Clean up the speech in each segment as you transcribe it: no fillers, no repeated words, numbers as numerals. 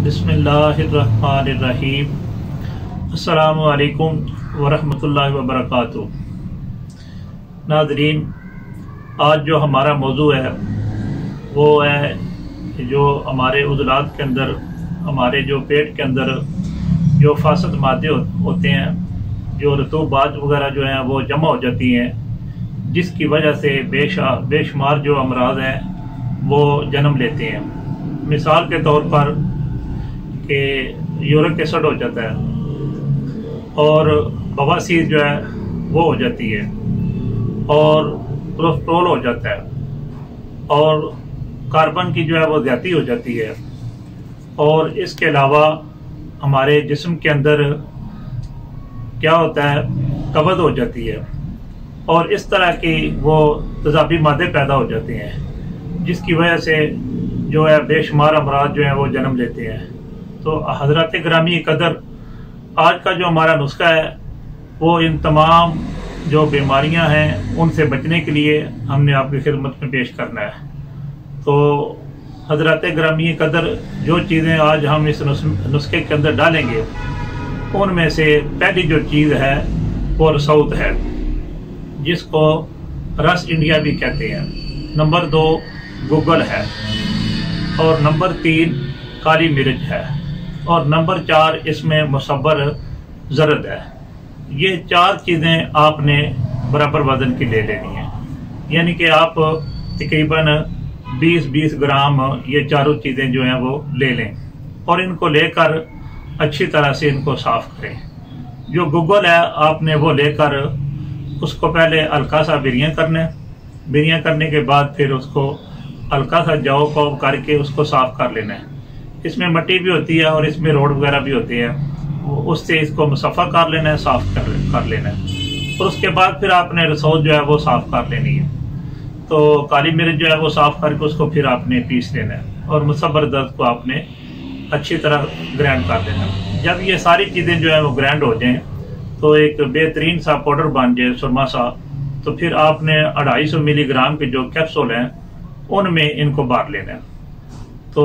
बिस्मिल्लाहिर्रहमानिर्रहीम। अस्सलामु अलैकुम वरहमतुल्लाहि वबरकातुहू। नाज़रीन, आज जो हमारा मौजू है वो है जो हमारे उज़लात के अंदर, हमारे जो पेट के अंदर जो फासद मादे होते हैं, जो रतूबात वगैरह जो हैं वो जमा हो जाती हैं, जिसकी वजह से बेशुमार जो अमराज हैं वो जन्म लेते हैं। मिसाल के तौर पर कि यूरिक एसिड हो जाता है और बवासीर जो है वो हो जाती है और कोलेस्ट्रॉल हो जाता है और कार्बन की जो है वो ज़्यादती हो जाती है। और इसके अलावा हमारे जिस्म के अंदर क्या होता है, कब्ज़ हो जाती है और इस तरह की वो तेज़ाबी मादे पैदा हो जाते हैं, जिसकी वजह से जो है बेशुमार अमराज जो है वो जन्म लेते हैं। तो हज़रात गिरामी कदर, आज का जो हमारा नुस्खा है वो इन तमाम जो बीमारियां हैं उनसे बचने के लिए हमने आपकी खिदमत में पेश करना है। तो हज़रात गिरामी कदर, जो चीज़ें आज हम इस नुस्खे के अंदर डालेंगे उनमें से पहली जो चीज़ है वो रसौत है, जिसको रस इंडिया भी कहते हैं। नंबर 2 गूगल है और नंबर 3 काली मिर्च है और नंबर 4 इसमें मुसब्बर ज़रद है। ये 4 चीज़ें आपने बराबर वज़न की ले लेनी है, यानी कि आप तकरीबन 20-20 ग्राम ये चारों चीज़ें जो हैं वो ले लें और इनको लेकर अच्छी तरह से इनको साफ़ करें। जो गूगल है आपने वो लेकर उसको पहले हल्का सा बिरियाँ करने के बाद फिर उसको हल्का सा जाओ कौब करके उसको साफ़ कर लेना है। इसमें मिट्टी भी होती है और इसमें रोड वगैरह भी होती है, उससे इसको मुसफ़ा कर लेना है, साफ़ कर लेना है। और उसके बाद फिर आपने रसौत जो है वो साफ़ कर लेनी है। तो काली मिर्च जो है वो साफ़ करके उसको फिर आपने पीस लेना है और मुसब्बर दर्द को आपने अच्छी तरह ग्राइंड कर देना है। जब ये सारी चीज़ें जो है वो ग्राइंड हो जाएँ तो एक बेहतरीन सा पाउडर बन जाए, सुरमा सा, तो फिर आपने 250 मिलीग्राम के जो कैप्सूल हैं उनमें इनको बार लेना है। तो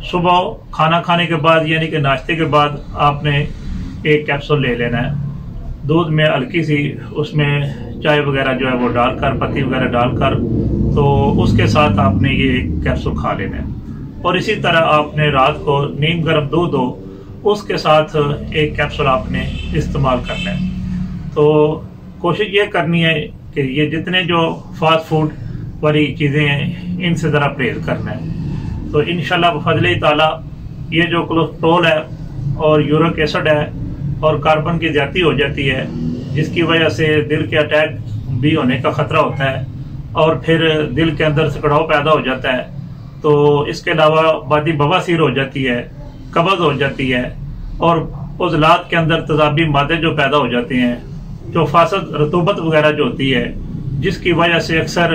सुबह खाना खाने के बाद यानी कि नाश्ते के बाद आपने एक कैप्सूल ले लेना है, दूध में हल्की सी उसमें चाय वगैरह जो है वो डालकर, पत्ती वगैरह डालकर, तो उसके साथ आपने ये एक कैप्सूल खा लेना है। और इसी तरह आपने रात को नीम गर्म दूध हो उसके साथ एक कैप्सूल आपने इस्तेमाल करना है। तो कोशिश ये करनी है कि ये जितने जो फास्ट फूड वाली चीज़ें हैं इनसे ज़रा परहेज़ करना है। तो इंशाल्लाह बफज़्ल ताला ये जो कोलेस्ट्रॉल है और यूरिक एसिड है और कार्बन की ज़्यादती हो जाती है, जिसकी वजह से दिल के अटैक भी होने का ख़तरा होता है और फिर दिल के अंदर सिकड़ाव पैदा हो जाता है। तो इसके अलावा बादी बवासीर हो जाती है, कब्ज़ हो जाती है और उज़लात के अंदर तेज़ाबी मादे जो पैदा हो जाते हैं, जो फासद रतूबत वगैरह जो होती है, जिसकी वजह से अक्सर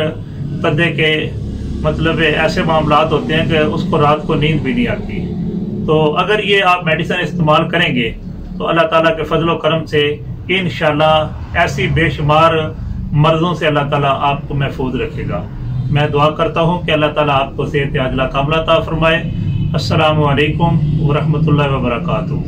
कदे के मतलब ऐसे मामलात होते हैं कि उसको रात को नींद भी नहीं आती। तो अगर ये आप मेडिसिन इस्तेमाल करेंगे तो अल्लाह ताला के फजल व करम से इंशाल्लाह ऐसी बेशुमार मर्ज़ों से अल्लाह ताला आपको महफूज रखेगा। मैं दुआ करता हूँ कि अल्लाह ताला आपको सेहत आजिला कामिला अता फरमाए। अस्सलामु अलैकुम व रहमतुल्लाहि व बरकातुहू।